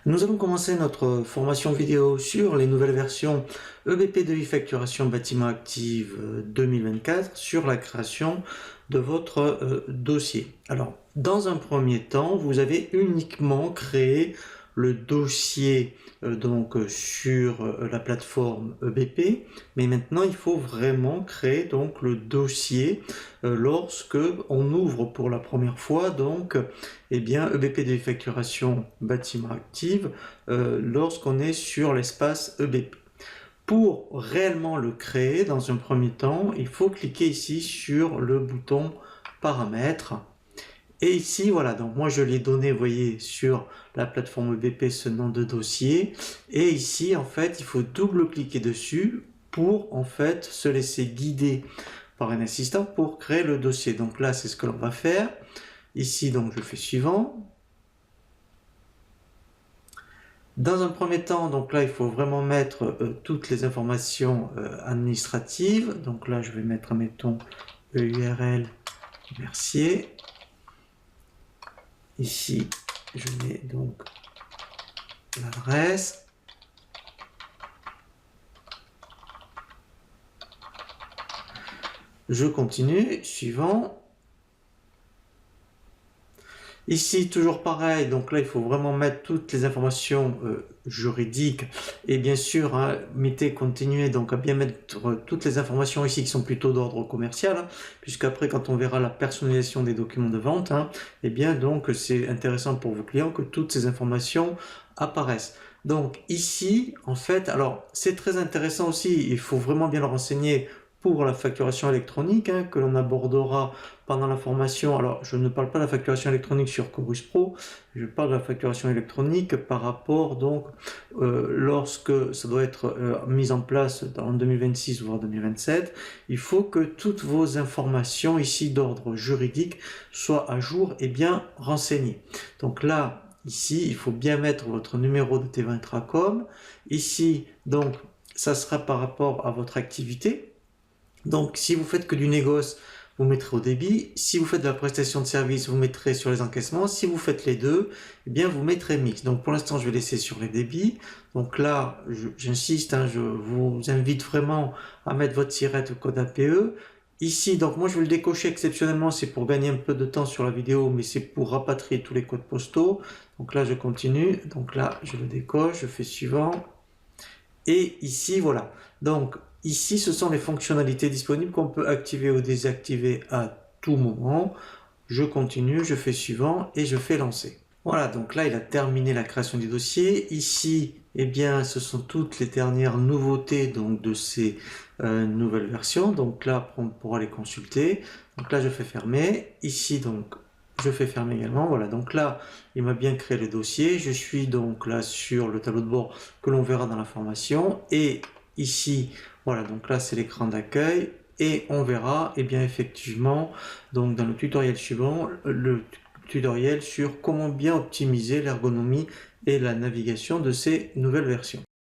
Nous allons commencer notre formation vidéo sur les nouvelles versions EBP de e-facturation bâtiment active 2024 sur la création de votre dossier. Alors, dans un premier temps, vous avez uniquement créé le dossier sur la plateforme EBP, mais maintenant il faut vraiment créer donc le dossier lorsque on ouvre pour la première fois EBP de facturation bâtiment active lorsqu'on est sur l'espace EBP. Pour réellement le créer, dans un premier temps, il faut cliquer ici sur le bouton paramètres. Et ici, voilà, donc moi je l'ai donné, vous voyez, sur la plateforme EBP ce nom de dossier. Et ici, en fait, il faut double-cliquer dessus pour, en fait, se laisser guider par un assistant pour créer le dossier. Donc là, c'est ce que l'on va faire. Ici, donc, je fais suivant. Dans un premier temps, donc là, il faut vraiment mettre toutes les informations administratives. Donc là, je vais mettre, mettons, URL Mercier. Ici, je mets donc l'adresse. Je continue, suivant. Ici, toujours pareil, donc là, il faut vraiment mettre toutes les informations juridiques et bien sûr, mettez continuer, donc à bien mettre toutes les informations ici qui sont plutôt d'ordre commercial, puisqu'après, quand on verra la personnalisation des documents de vente, et bien donc c'est intéressant pour vos clients que toutes ces informations apparaissent. Donc ici, en fait, alors c'est très intéressant aussi, il faut vraiment bien le renseigner pour la facturation électronique que l'on abordera pendant la formation. Alors, je ne parle pas de la facturation électronique sur Chorus Pro, je parle de la facturation électronique par rapport, donc, lorsque ça doit être mis en place en 2026 voire 2027, il faut que toutes vos informations ici d'ordre juridique soient à jour et bien renseignées. Donc là, ici, il faut bien mettre votre numéro de T20 Intracom. Ici, donc, ça sera par rapport à votre activité. Donc, si vous faites que du négoce, vous mettrez au débit. Si vous faites de la prestation de service, vous mettrez sur les encaissements. Si vous faites les deux, eh bien, vous mettrez mix. Donc, pour l'instant, je vais laisser sur les débits. Donc là, j'insiste, je vous invite vraiment à mettre votre SIRET au code APE. Ici, donc moi, je vais le décocher exceptionnellement. C'est pour gagner un peu de temps sur la vidéo, mais c'est pour rapatrier tous les codes postaux. Donc là, je continue. Donc là, je le décoche, je fais suivant. Et ici, voilà. Donc, ici, ce sont les fonctionnalités disponibles qu'on peut activer ou désactiver à tout moment. Je continue, je fais suivant et je fais lancer. Voilà, donc là, il a terminé la création du dossier. Ici, eh bien, ce sont toutes les dernières nouveautés donc, de ces nouvelles versions. Donc là, on pourra les consulter. Donc là, je fais fermer. Ici, donc, je fais fermer également. Voilà, donc là, il m'a bien créé le dossier. Je suis donc là sur le tableau de bord que l'on verra dans la formation. Et ici, voilà, donc là, c'est l'écran d'accueil. Et on verra, et bien effectivement, donc dans le tutoriel suivant, le tutoriel sur comment bien optimiser l'ergonomie et la navigation de ces nouvelles versions.